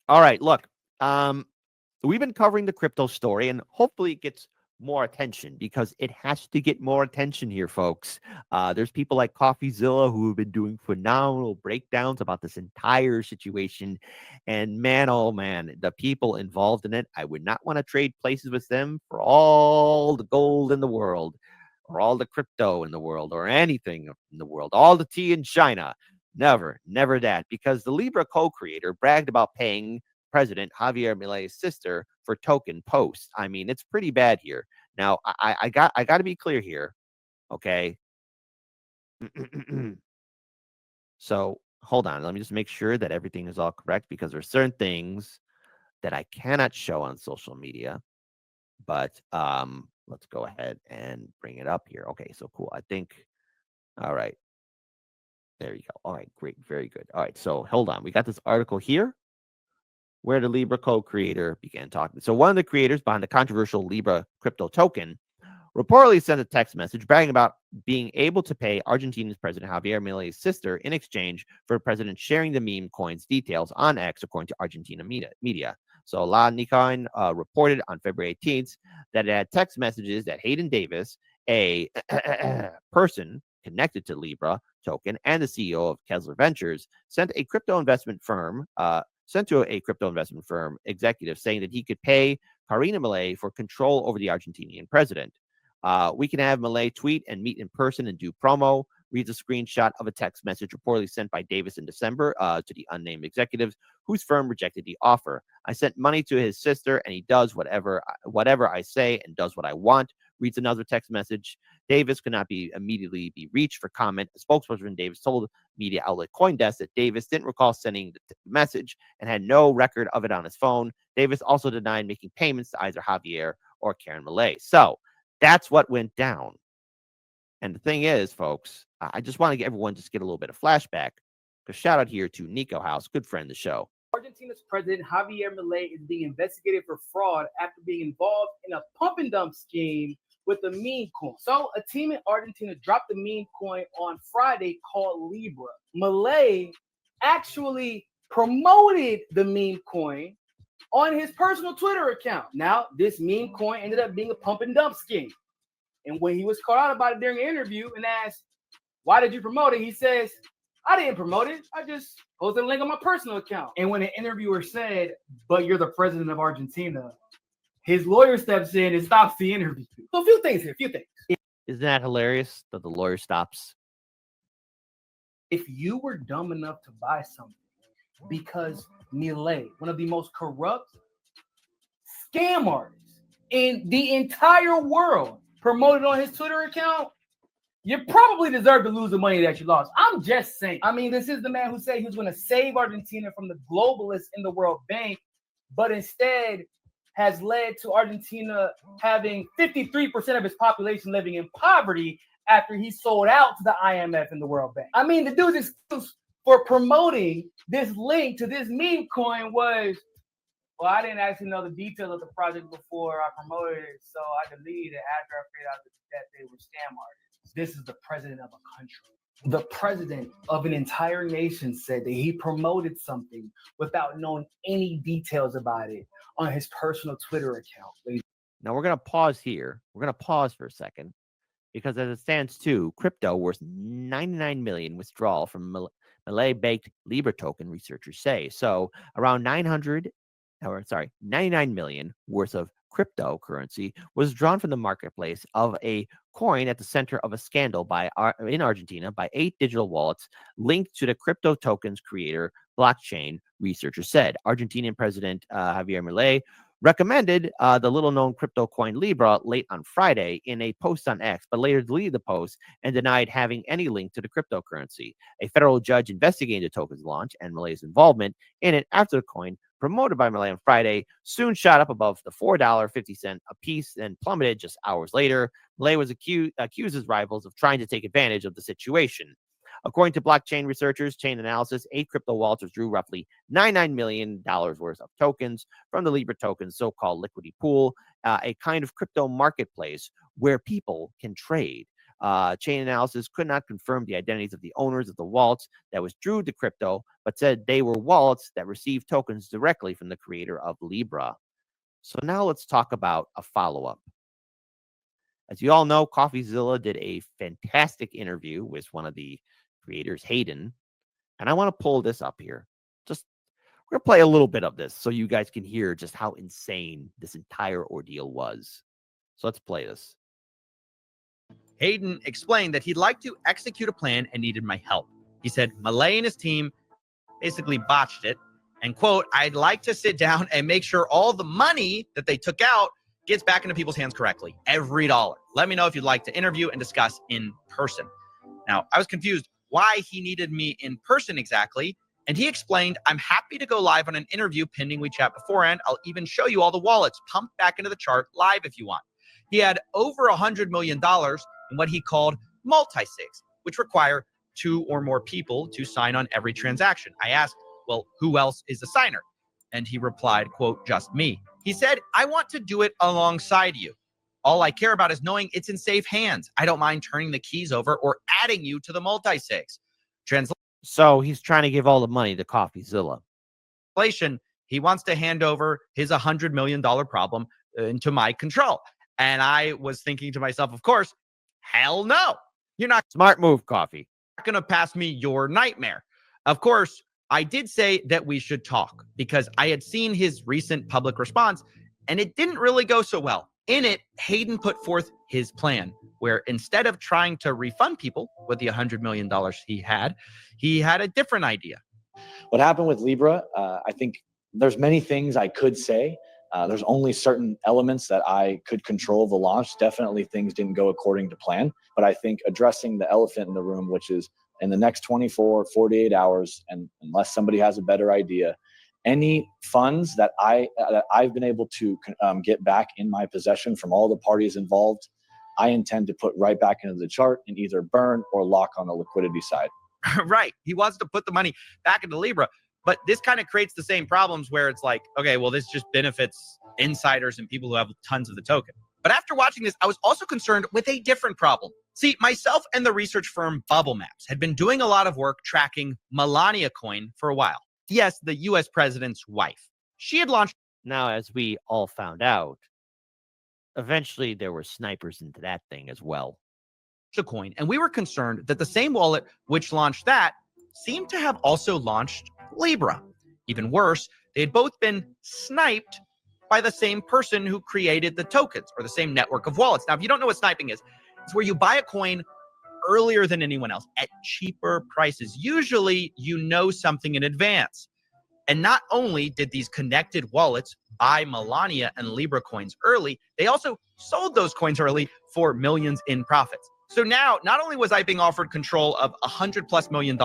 All right, look, we've been covering the crypto story, and hopefully it gets more attention because it has to get more attention here, folks. There's people like Coffeezilla who have been doing phenomenal breakdowns about this entire situation. And man, oh man, the people involved in it, I would not want to trade places with them for all the gold in the world, or all the crypto in the world, or anything in the world, all the tea in China. Never, never that, because the Libra co-creator bragged about paying President Javier Milei's sister for token posts. I mean, it's pretty bad here. Now, I got to be clear here, okay? So hold on, let me just make sure that everything is all correct because there's certain things that I cannot show on social media. But let's go ahead and bring it up here. Okay, so cool. I think. All right, there you go. All right, great, very good. All right, so hold on. We got this article here where the Libra co-creator began talking. So one of the creators behind the controversial Libra crypto token reportedly sent a text message bragging about being able to pay Argentina's President Javier Milei's sister in exchange for the president sharing the meme coin's details on X, according to Argentina media. So La Nicoin reported on February 18th that it had text messages that Hayden Davis, a person connected to Libra token and the CEO of Kessler Ventures, sent to a crypto investment firm executive saying that he could pay Karina Milei for control over the Argentinian president. We can have Milei tweet and meet in person and do promo. Reads a screenshot of a text message reportedly sent by Davis in December to the unnamed executives, whose firm rejected the offer. I sent money to his sister, and he does whatever I say and does what I want. Reads another text message. Davis could not immediately be reached for comment. A spokesperson Davis told media outlet CoinDesk that Davis didn't recall sending the message and had no record of it on his phone. Davis also denied making payments to either Javier or Karen Milei. So that's what went down. And the thing is, folks, I just want to get everyone just get a little bit of flashback. Because shout out here to Nico House, good friend of the show. Argentina's president Javier Milei is being investigated for fraud after being involved in a pump and dump scheme with the meme coin. So a team in Argentina dropped the meme coin on Friday called Libra. Milei actually promoted the meme coin on his personal Twitter account. Now, this meme coin ended up being a pump and dump scheme. And when he was called out about it during an interview and asked, why did you promote it? He says, I didn't promote it. I just posted a link on my personal account. And when the interviewer said, but you're the president of Argentina, his lawyer steps in and stops the interview. So a few things here, Isn't that hilarious that the lawyer stops? If you were dumb enough to buy something because Milei, one of the most corrupt scam artists in the entire world, promoted on his Twitter account, you probably deserve to lose the money that you lost. I'm just saying. I mean, this is the man who said he was going to save Argentina from the globalists in the World Bank, but instead has led to Argentina having 53% of its population living in poverty after he sold out to the IMF and the World Bank. I mean, the dude's excuse for promoting this link to this meme coin was, well, I didn't actually know the details of the project before I promoted it, so I deleted it after I figured out that they were scam artists. This is the president of a country. The president of an entire nation said that he promoted something without knowing any details about it on his personal Twitter account. Now we're going to pause here. We're going to pause for a second because as it stands too, crypto worth 99 million withdrawal from Milei-baked Libra token, researchers say. So around 99 million worth of cryptocurrency was drawn from the marketplace of a coin at the center of a scandal in Argentina by 8 digital wallets linked to the crypto token's creator blockchain, researchers said. Argentinian President Javier Milei recommended the little-known crypto coin Libra late on Friday in a post on X, but later deleted the post and denied having any link to the cryptocurrency. A federal judge investigating the token's launch and Milei's involvement in it after the coin, promoted by Milei on Friday, soon shot up above the $4.50 a piece, then plummeted just hours later. Milei was accused his rivals of trying to take advantage of the situation. According to blockchain researchers, Chain Analysis, 8 crypto wallets drew roughly $99 million worth of tokens from the Libra token's so-called liquidity pool, a kind of crypto marketplace where people can trade. Chain analysis could not confirm the identities of the owners of the wallets that withdrew the crypto, but said they were wallets that received tokens directly from the creator of Libra. So now let's talk about a follow-up. As you all know, Coffeezilla did a fantastic interview with one of the creators, Hayden. And I want to pull this up here. We're going to play a little bit of this so you guys can hear just how insane this entire ordeal was. So let's play this. Hayden explained that he'd like to execute a plan and needed my help. He said Milei and his team basically botched it. And quote, I'd like to sit down and make sure all the money that they took out gets back into people's hands correctly. Every dollar. Let me know if you'd like to interview and discuss in person. Now, I was confused why he needed me in person exactly. And he explained, I'm happy to go live on an interview pending we chat beforehand. I'll even show you all the wallets pumped back into the chart live if you want. He had over $100 million in what he called multi-sigs, which require 2 or more people to sign on every transaction. I asked, well, who else is a signer? And he replied, quote, just me. He said, I want to do it alongside you. All I care about is knowing it's in safe hands. I don't mind turning the keys over or adding you to the multi-sigs. So he's trying to give all the money to Coffeezilla. He wants to hand over his $100 million problem into my control. And I was thinking to myself, of course, hell no. You're not Smart move, Coffee. going to pass me your nightmare. Of course, I did say that we should talk because I had seen his recent public response and it didn't really go so well. In it, Hayden put forth his plan, where instead of trying to refund people with the $100 million he had a different idea. What happened with Libra, I think there's many things I could say. There's only certain elements that I could control the launch. Definitely things didn't go according to plan, but I think addressing the elephant in the room, which is in the next 24, 48 hours, and unless somebody has a better idea, any funds that I've been able to get back in my possession from all the parties involved, I intend to put right back into the chart and either burn or lock on the liquidity side. Right. He wants to put the money back into Libra, but this kind of creates the same problems where it's like, okay, well, this just benefits insiders and people who have tons of the token. But after watching this, I was also concerned with a different problem. See, myself and the research firm Bubble Maps had been doing a lot of work tracking Melania coin for a while. Yes, the US president's wife. She had launched. Now, as we all found out, eventually there were snipers into that thing as well. A coin, and we were concerned that the same wallet which launched that seemed to have also launched Libra. Even worse, they had both been sniped by the same person who created the tokens, or the same network of wallets. Now, if you don't know what sniping is, it's where you buy a coin earlier than anyone else at cheaper prices. Usually, you know something in advance. And not only did these connected wallets buy Melania and Libra coins early, they also sold those coins early for millions in profits. So now, not only was I being offered control of $100+ million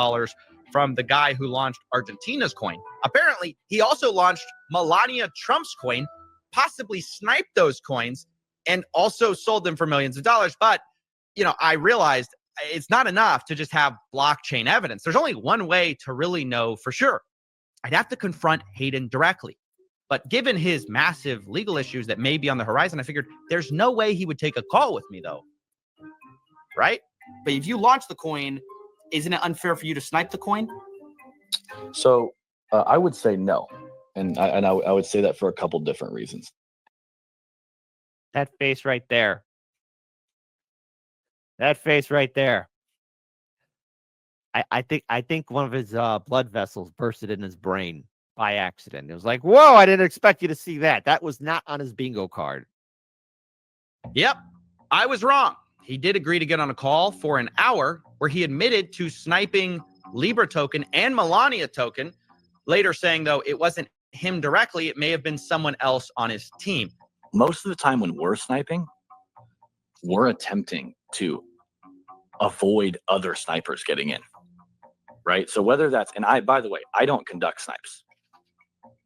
from the guy who launched Argentina's coin, apparently he also launched Melania Trump's coin, possibly sniped those coins, and also sold them for millions of dollars. But, I realized it's not enough to just have blockchain evidence. There's only one way to really know for sure. I'd have to confront Hayden directly. But given his massive legal issues that may be on the horizon, I figured there's no way he would take a call with me, though. Right? But if you launch the coin, isn't it unfair for you to snipe the coin? So I would say no. And I would say that for a couple different reasons. That face right there. That face right there. I think one of his blood vessels bursted in his brain by accident. It was like, whoa, I didn't expect you to see that. That was not on his bingo card. Yep, I was wrong. He did agree to get on a call for an hour where he admitted to sniping Libra token and Melania token, later saying, though, it wasn't him directly. It may have been someone else on his team. Most of the time when we're sniping, we're attempting to avoid other snipers getting in. Right? So whether that's, and by the way, I don't conduct snipes.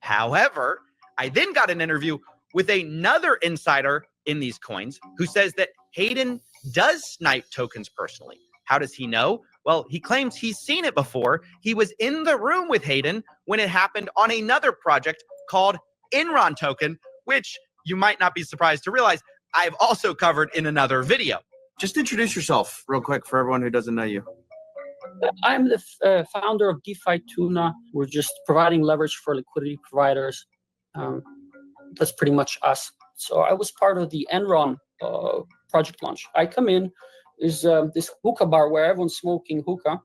However, I then got an interview with another insider in these coins who says that Hayden does snipe tokens personally. How does he know? Well, he claims he's seen it before. He was in the room with Hayden when it happened on another project called Enron Token, which you might not be surprised to realize I've also covered in another video. Just introduce yourself real quick for everyone who doesn't know you. I'm the founder of DeFi Tuna. We're just providing leverage for liquidity providers. That's pretty much us. So I was part of the Enron project launch. I come in, is this hookah bar where everyone's smoking hookah.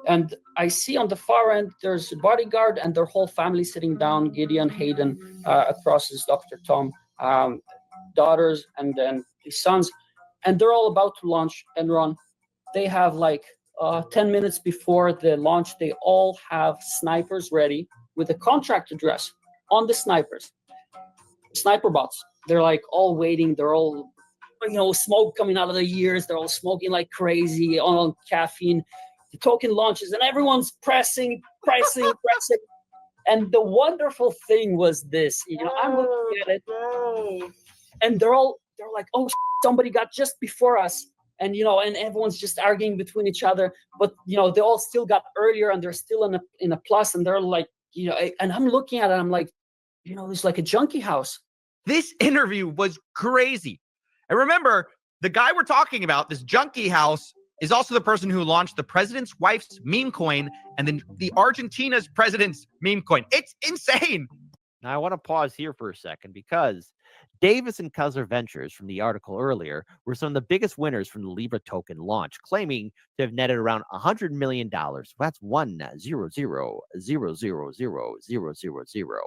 And I see on the far end, there's a bodyguard and their whole family sitting down, Gideon, Hayden, across is Dr. Tom, daughters, and then his sons. And they're all about to launch Enron. They have like 10 minutes before the launch, they all have snipers ready with a contract address on the snipers. Sniper bots. They're like all waiting. They're all, smoke coming out of their ears. They're all smoking like crazy on caffeine. The token launches and everyone's pressing. And the wonderful thing was this, I'm looking at it and they're like, oh, somebody got just before us. And, and everyone's just arguing between each other, but, they all still got earlier and they're still in a plus. And they're like, and I'm looking at it. I'm like, it's like a junkie house. This interview was crazy. And remember, the guy we're talking about, this junkie house, is also the person who launched the president's wife's meme coin and then the Argentina's president's meme coin. It's insane. Now, I want to pause here for a second because Davis and Kessler Ventures from the article earlier were some of the biggest winners from the Libra token launch, claiming to have netted around $100 million. That's 100,000,000.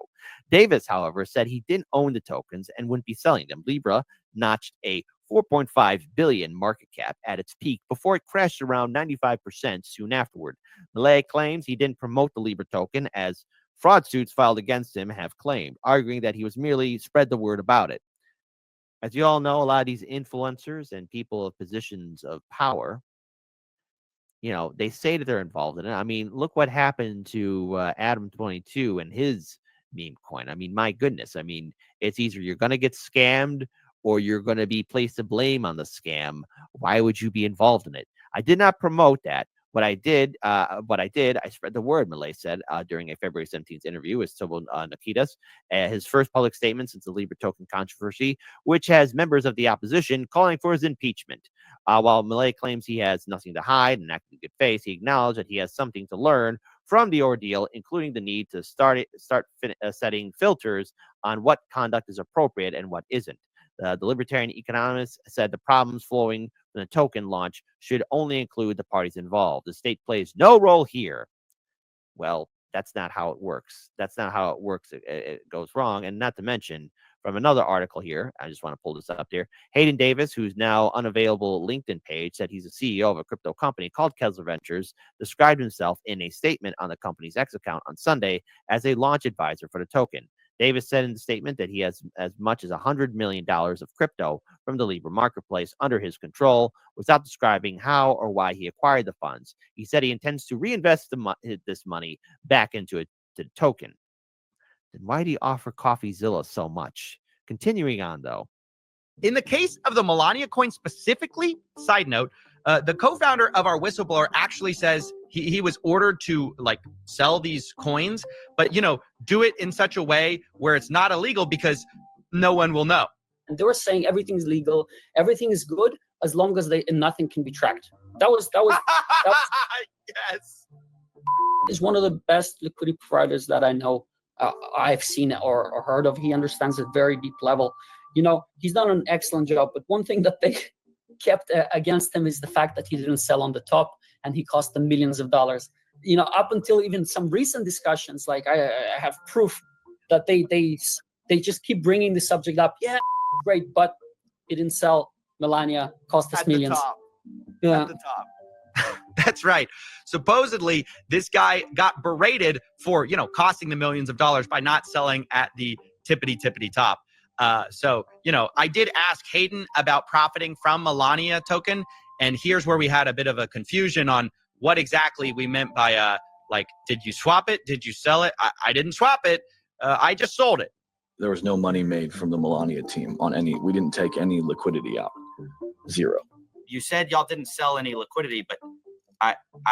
Davis, however, said he didn't own the tokens and wouldn't be selling them. Libra notched a 4.5 billion market cap at its peak before it crashed around 95% soon afterward. Milei claims he didn't promote the Libra token, as fraud suits filed against him have claimed, arguing that he was merely spread the word about it. As you all know, a lot of these influencers and people of positions of power, they say that they're involved in it. I mean, look what happened to Adam22 and his meme coin. I mean, my goodness. I mean, it's either you're going to get scammed or you're going to be placed to blame on the scam. Why would you be involved in it? I did not promote that. What I did, I spread the word, Milei said during a February 17th interview with Silvo Nikitas, his first public statement since the Libra token controversy, which has members of the opposition calling for his impeachment. While Milei claims he has nothing to hide and acted in good faith, he acknowledged that he has something to learn from the ordeal, including the need to start setting filters on what conduct is appropriate and what isn't. The libertarian economist said the problems flowing from the token launch should only include the parties involved. The state plays no role here. Well, that's not how it works. That's not how it works. It goes wrong. And not to mention, from another article here, I just want to pull this up here. Hayden Davis, who's now unavailable LinkedIn page, said he's a CEO of a crypto company called Kessler Ventures, described himself in a statement on the company's X account on Sunday as a launch advisor for the token. Davis said in the statement that he has as much as $100 million of crypto from the Libra marketplace under his control, without describing how or why he acquired the funds. He said he intends to reinvest this money back into the token. Then why do you offer Coffeezilla so much? Continuing on, though. In the case of the Melania coin specifically, side note, the co-founder of our whistleblower actually says he was ordered to sell these coins, but do it in such a way where it's not illegal because no one will know. And they were saying everything's legal, everything is good as long as nothing can be tracked. That was yes. Is one of the best liquidity providers that I know. I've seen or heard of. He understands at very deep level. He's done an excellent job. But one thing that they kept against him is the fact that he didn't sell on the top, and he cost them millions of dollars. Up until even some recent discussions, like I have proof that they just keep bringing the subject up. Yeah, great, but he didn't sell. Melania cost us At millions. The top. Yeah. At the top. That's right. Supposedly, this guy got berated for, costing the millions of dollars by not selling at the tippity top. So, I did ask Hayden about profiting from Melania token, and here's where we had a bit of a confusion on what exactly we meant by, did you swap it? Did you sell it? I didn't swap it. I just sold it. There was no money made from the Melania team on we didn't take any liquidity out. Zero. You said y'all didn't sell any liquidity, but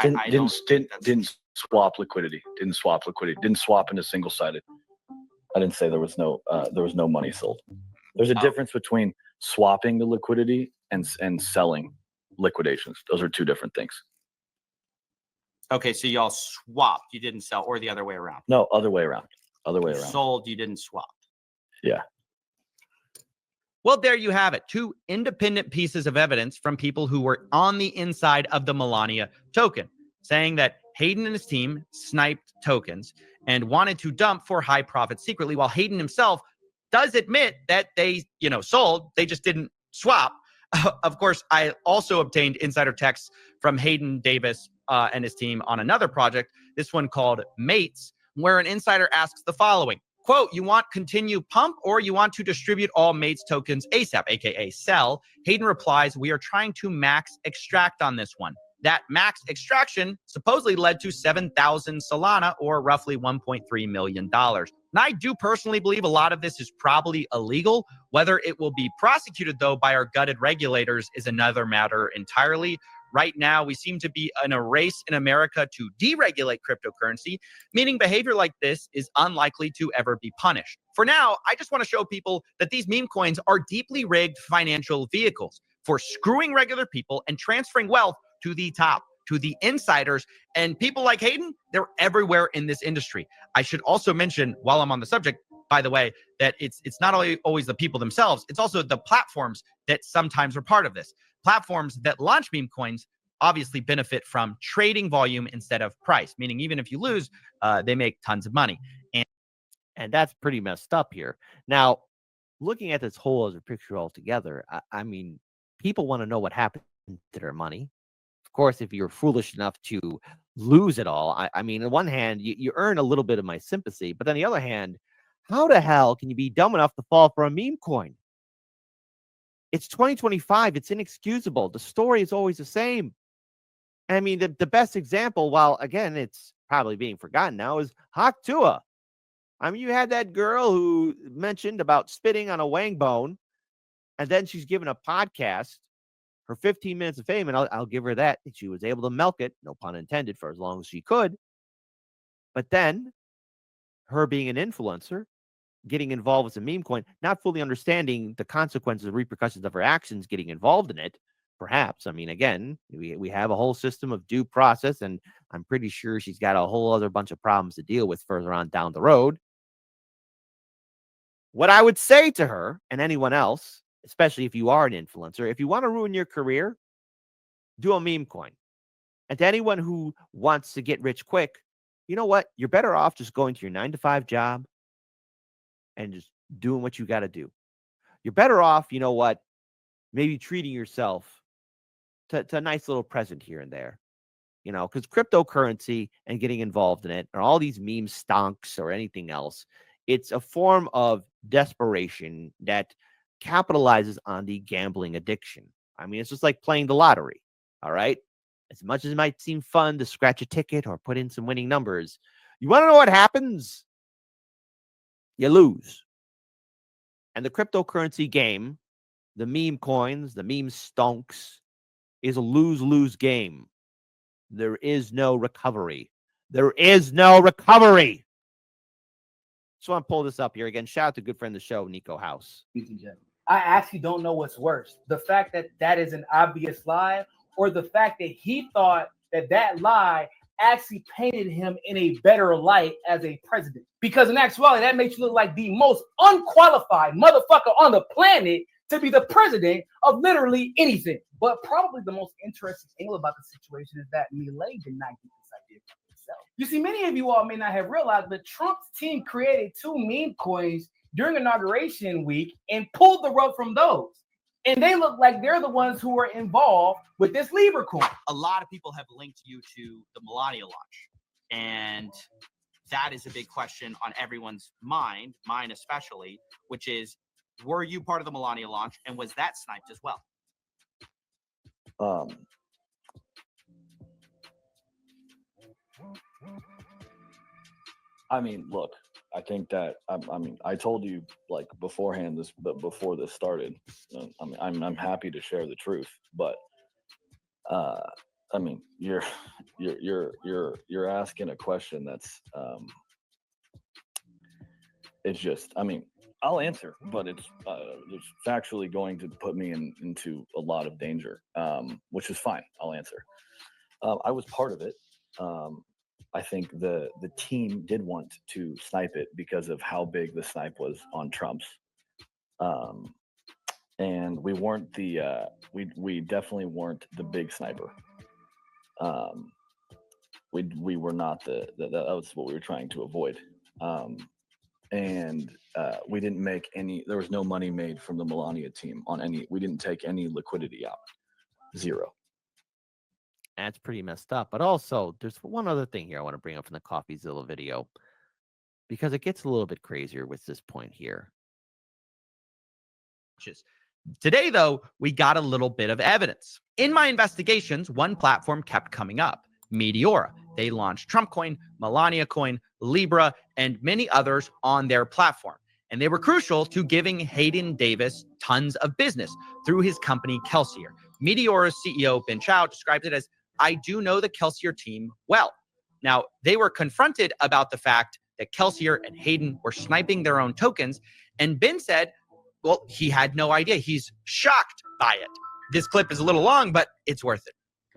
didn't swap liquidity. Didn't swap into single sided. I didn't say there was no money sold. There's a difference between swapping the liquidity and selling liquidations. Those are two different things. Okay, so y'all swapped. You didn't sell, or the other way around. No, other way around. Other way You around. sold, you didn't swap. Yeah. Well, there you have it. Two independent pieces of evidence from people who were on the inside of the Melania token, saying that Hayden and his team sniped tokens and wanted to dump for high profit secretly, while Hayden himself does admit that they, sold. They just didn't swap. Of course, I also obtained insider texts from Hayden Davis and his team on another project, this one called Mates, where an insider asks the following. Quote, you want continue pump or you want to distribute all Mates tokens ASAP, aka sell? Hayden replies, we are trying to max extract on this one. That max extraction supposedly led to 7,000 Solana, or roughly $1.3 million. And I do personally believe a lot of this is probably illegal. Whether it will be prosecuted, though, by our gutted regulators is another matter entirely. Right now, we seem to be in a race in America to deregulate cryptocurrency, meaning behavior like this is unlikely to ever be punished. For now, I just want to show people that these meme coins are deeply rigged financial vehicles for screwing regular people and transferring wealth to the top, to the insiders. And people like Hayden, they're everywhere in this industry. I should also mention, while I'm on the subject, by the way, that it's not always the people themselves, it's also the platforms that sometimes are part of this. Platforms that launch meme coins obviously benefit from trading volume instead of price, meaning even if you lose, they make tons of money. And that's pretty messed up here. Now, looking at this whole other picture altogether, I mean, people want to know what happened to their money. Of course, if you're foolish enough to lose it all, I mean, on one hand, you earn a little bit of my sympathy, but on the other hand, how the hell can you be dumb enough to fall for a meme coin? It's 2025. It's inexcusable. The story is always the same. I mean, the best example, while again, it's probably being forgotten now, is Haktua. I mean, you had that girl who mentioned about spitting on a wang bone, and then she's given a podcast for 15 minutes of fame, and I'll give her that. She was able to milk it, no pun intended, for as long as she could. But then, her being an influencer, getting involved with a meme coin, not fully understanding the consequences and repercussions of her actions, getting involved in it, perhaps. I mean, again, we have a whole system of due process, and I'm pretty sure she's got a whole other bunch of problems to deal with further on down the road. What I would say to her and anyone else, especially if you are an influencer, if you want to ruin your career, do a meme coin. And to anyone who wants to get rich quick, you know what? You're better off just going to your 9-to-5 job and just doing what you got to do. You're better off, you know what, maybe treating yourself to a nice little present here and there, because cryptocurrency and getting involved in it, or all these meme stonks or anything else, it's a form of desperation that capitalizes on the gambling addiction. I mean, it's just like playing the lottery, all right? As much as it might seem fun to scratch a ticket or put in some winning numbers, you want to know what happens? You lose. And the cryptocurrency game, the meme coins, the meme stonks, is a lose-lose game. There is no recovery. There is no recovery. Just want to pull this up here again. Shout out to good friend of the show, Nico House. I actually don't know what's worse. The fact that that is an obvious lie, or the fact that he thought that lie actually painted him in a better light as a president. Because in actuality, that makes you look like the most unqualified motherfucker on the planet to be the president of literally anything. But probably the most interesting angle about the situation is that Milei did not get this idea for himself. You see, many of you all may not have realized, but Trump's team created 2 meme coins during inauguration week and pulled the rug from those. And they look like they're the ones who are involved with this Libra coin. A lot of people have linked you to the Melania launch. And that is a big question on everyone's mind, mine especially, which is, were you part of the Melania launch, and was that sniped as well? I mean, look, I think that I told you like beforehand before this started. I'm happy to share the truth, but I mean, you're asking a question that's it's just, I mean, I'll answer, but it's factually going to put me into a lot of danger, which is fine. I'll answer. I was part of it. I think the team did want to snipe it because of how big the snipe was on Trump's, and we weren't the we definitely weren't the big sniper. Um, we were not that was what we were trying to avoid. And we didn't make any. There was no money made from the Melania team on any. We didn't take any liquidity out. Zero. That's pretty messed up. But also, there's one other thing here I want to bring up from the Coffeezilla video because it gets a little bit crazier with this point here. Today, though, we got a little bit of evidence. In my investigations, one platform kept coming up, Meteora. They launched Trump Coin, Melania Coin, Libra, and many others on their platform. And they were crucial to giving Hayden Davis tons of business through his company, Kelsier. Meteora's CEO, Ben Chow, described it as, I do know the Kelsier team well. Now, they were confronted about the fact that Kelsier and Hayden were sniping their own tokens. And Ben said, well, he had no idea. He's shocked by it. This clip is a little long, but it's worth it.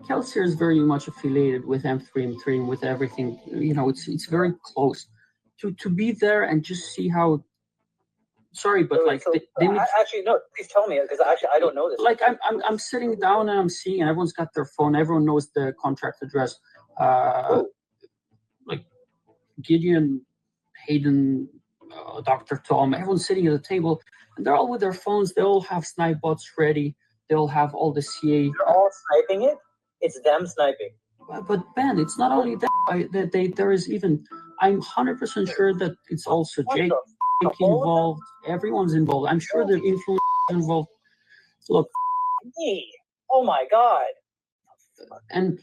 Kelsier is very much affiliated with M3 and with everything. You know, it's very close. To be there and just see how. Sorry, but like they actually no. Please tell me because actually I don't know this. Like I'm sitting down and I'm seeing, and everyone's got their phone. Everyone knows the contract address. Like Gideon, Hayden, Dr. Tom. Everyone's sitting at the table, and they're all with their phones. They all have snipe bots ready. They'll have all the CA. They're all sniping it. It's them sniping. But Ben, it's not only that. There is even. I'm 100% sure that it's also Jake involved. Everyone's involved. I'm sure the influencers involved. Look. Me. Oh my God. And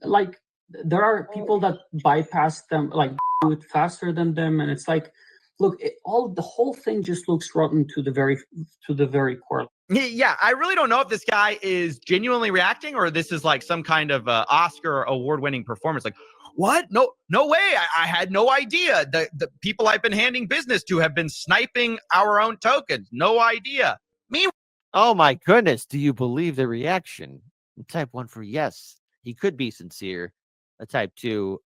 like there are people that bypass them, like do it faster than them, and it's like, look, the whole thing just looks rotten to the very core. Yeah, I really don't know if this guy is genuinely reacting or this is like some kind of Oscar award-winning performance. Like, what? No way. I had no idea. The people I've been handing business to have been sniping our own tokens. No idea. Me. Oh my goodness. Do you believe the reaction? Type 1 for yes. He could be sincere. A type 2,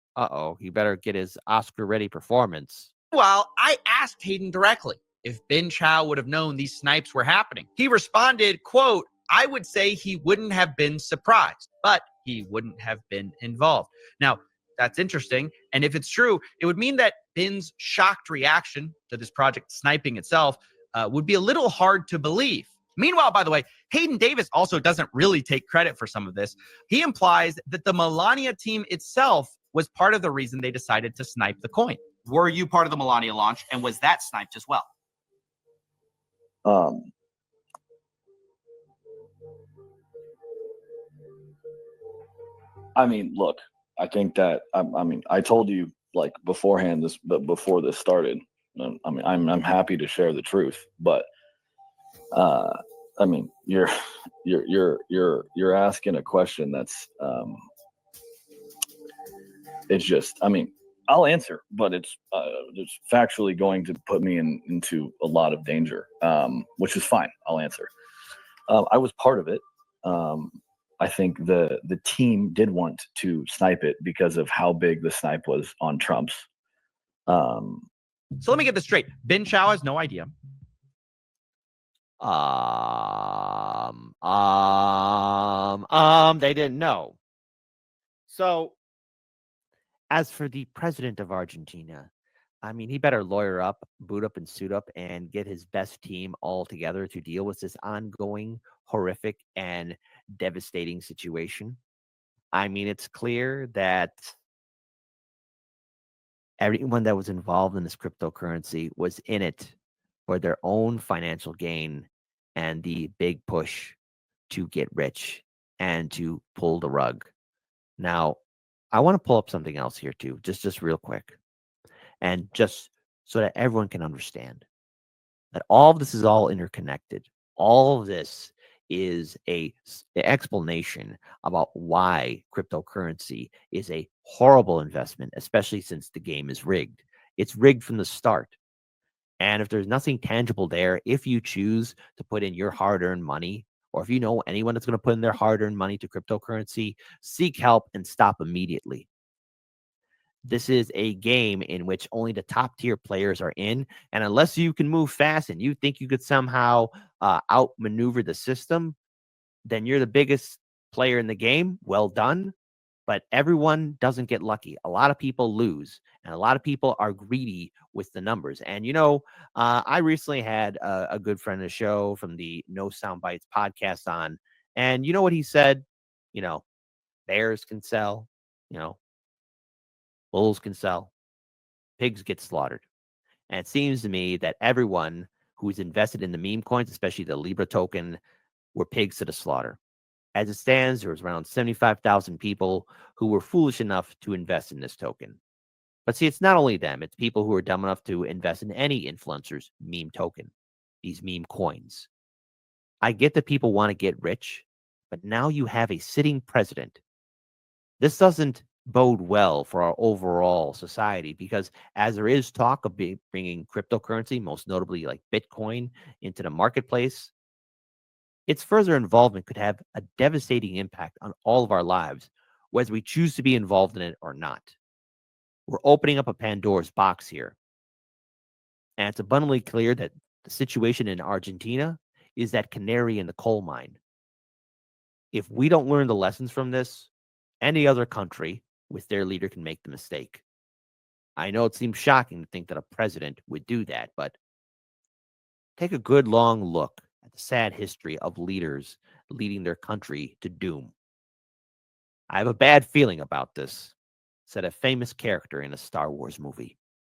he better get his Oscar-ready performance. Well, I asked Hayden directly if Ben Chow would have known these snipes were happening. He responded, quote, I would say he wouldn't have been surprised, but he wouldn't have been involved. Now, that's interesting. And if it's true, it would mean that Ben's shocked reaction to this project sniping itself would be a little hard to believe. Meanwhile, by the way, Hayden Davis also doesn't really take credit for some of this. He implies that the Melania team itself was part of the reason they decided to snipe the coin. Were you part of the Melania launch, and was that sniped as well? I mean, look, I think that I told you like beforehand before this started. I mean, I'm happy to share the truth, but I mean, you're asking a question that's it's just, I mean, I'll answer, but it's factually going to put me into a lot of danger, which is fine. I'll answer. I was part of it. I think the team did want to snipe it because of how big the snipe was on Trump's. So let me get this straight. Ben Chow has no idea. They didn't know. So, as for the president of Argentina, I mean, he better lawyer up, boot up, and suit up, and get his best team all together to deal with this ongoing, horrific, and devastating situation. I mean, it's clear that everyone that was involved in this cryptocurrency was in it for their own financial gain and the big push to get rich and to pull the rug. Now, I want to pull up something else here too, just real quick. And just so that everyone can understand that all of this is all interconnected. All of this is an explanation about why cryptocurrency is a horrible investment, especially since the game is rigged. It's rigged from the start. And if there's nothing tangible there, if you choose to put in your hard-earned money, or if you know anyone that's going to put in their hard-earned money to cryptocurrency, seek help and stop immediately. This is a game in which only the top tier players are in. And unless you can move fast and you think you could somehow outmaneuver the system, then you're the biggest player in the game. Well done. But everyone doesn't get lucky. A lot of people lose, and a lot of people are greedy with the numbers. And, I recently had a good friend of the show from the No Sound Bites podcast on. And you know what he said? You know, bears can sell, you know, bulls can sell, pigs get slaughtered. And it seems to me that everyone who's invested in the meme coins, especially the Libra token, were pigs to the slaughter. As it stands, there was around 75,000 people who were foolish enough to invest in this token. But see, it's not only them, it's people who are dumb enough to invest in any influencer's meme token, these meme coins. I get that people want to get rich, but now you have a sitting president. This doesn't bode well for our overall society because as there is talk of bringing cryptocurrency, most notably like Bitcoin, into the marketplace, its further involvement could have a devastating impact on all of our lives, whether we choose to be involved in it or not. We're opening up a Pandora's box here. And it's abundantly clear that the situation in Argentina is that canary in the coal mine. If we don't learn the lessons from this, any other country with their leader can make the mistake. I know it seems shocking to think that a president would do that, but take a good long look at the sad history of leaders leading their country to doom. I have a bad feeling about this, said a famous character in a Star Wars movie.